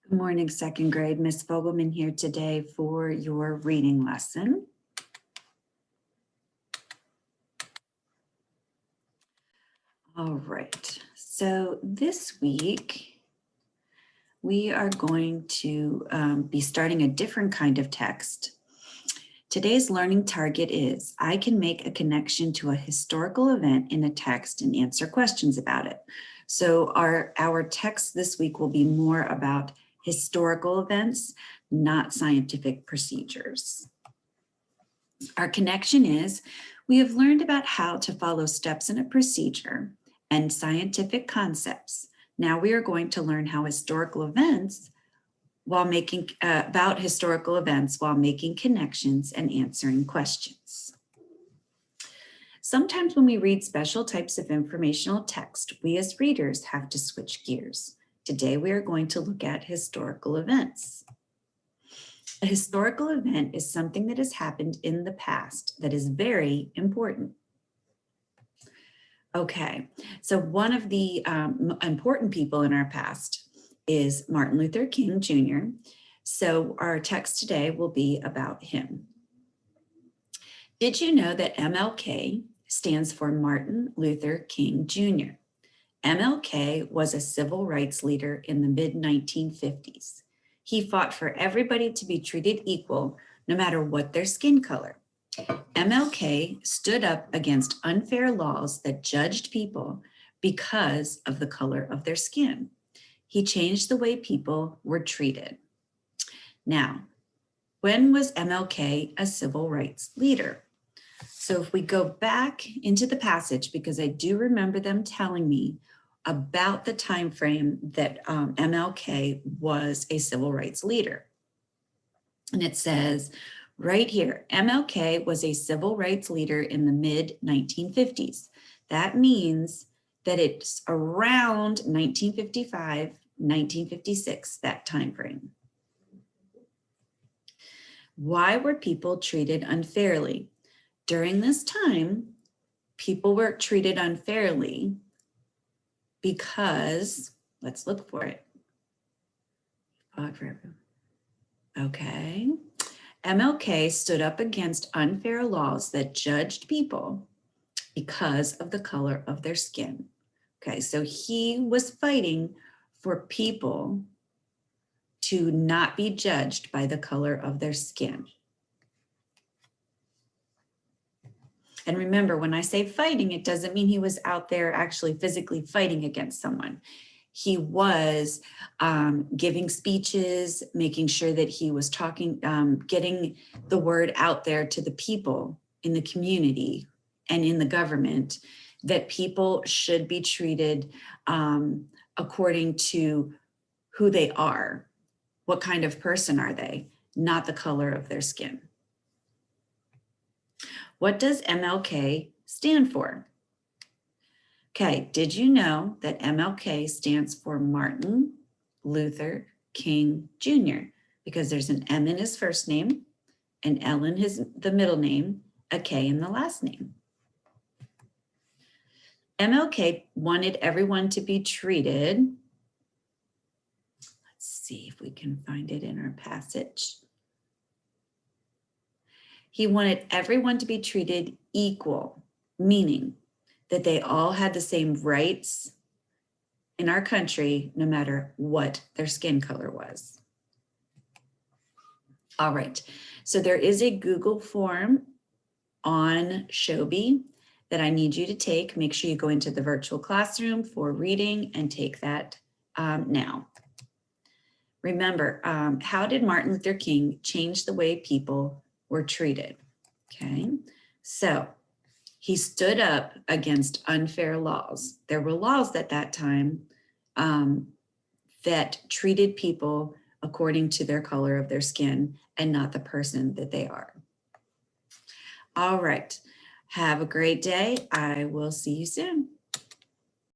Good morning, second grade. Miss Fogelman here today for your reading lesson. All right, so this week we are going to be starting a different kind of text. Today's learning target is, I can make a connection to a historical event in a text and answer questions about it. So our text this week will be more about historical events, not scientific procedures. Our connection is, we have learned about how to follow steps in a procedure and scientific concepts. Now we are going to learn how historical events while making about historical events while making connections and answering questions. Sometimes when we read special types of informational text, we as readers have to switch gears. Today we are going to look at historical events. A historical event is something that has happened in the past that is very important. Okay, so one of the important people in our past is Martin Luther King Jr. So our text today will be about him. Did you know that MLK stands for Martin Luther King Jr.? MLK was a civil rights leader in the mid-1950s. He fought for everybody to be treated equal, no matter what their skin color. MLK stood up against unfair laws that judged people because of the color of their skin. He changed the way people were treated. Now, when was MLK a civil rights leader? So if we go back into the passage, because I do remember them telling me about the time frame that MLK was a civil rights leader. And it says right here, MLK was a civil rights leader in the mid-1950s. That means that it's around 1955, 1956, that time frame. Why were people treated unfairly? During this time, people were treated unfairly because, let's look for it. Okay. MLK stood up against unfair laws that judged people because of the color of their skin. Okay, so he was fighting for people to not be judged by the color of their skin. And remember, when I say fighting, it doesn't mean he was out there actually physically fighting against someone. He was giving speeches, making sure that he was talking, getting the word out there to the people in the community and in the government that people should be treated according to who they are. What kind of person are they? Not the color of their skin. What does MLK stand for? Okay, did you know that MLK stands for Martin Luther King Jr.? Because there's an M in his first name, an L in the middle name, a K in the last name. MLK wanted everyone to be treated. Let's see if we can find it in our passage. He wanted everyone to be treated equal, meaning that they all had the same rights in our country, no matter what their skin color was. All right, so there is a Google form on Shobi that I need you to take. Make sure you go into the virtual classroom for reading and take that now. Remember, how did Martin Luther King change the way people were treated? Okay, so he stood up against unfair laws. There were laws at that time that treated people according to their color of their skin and not the person that they are. All right, have a great day. I will see you soon.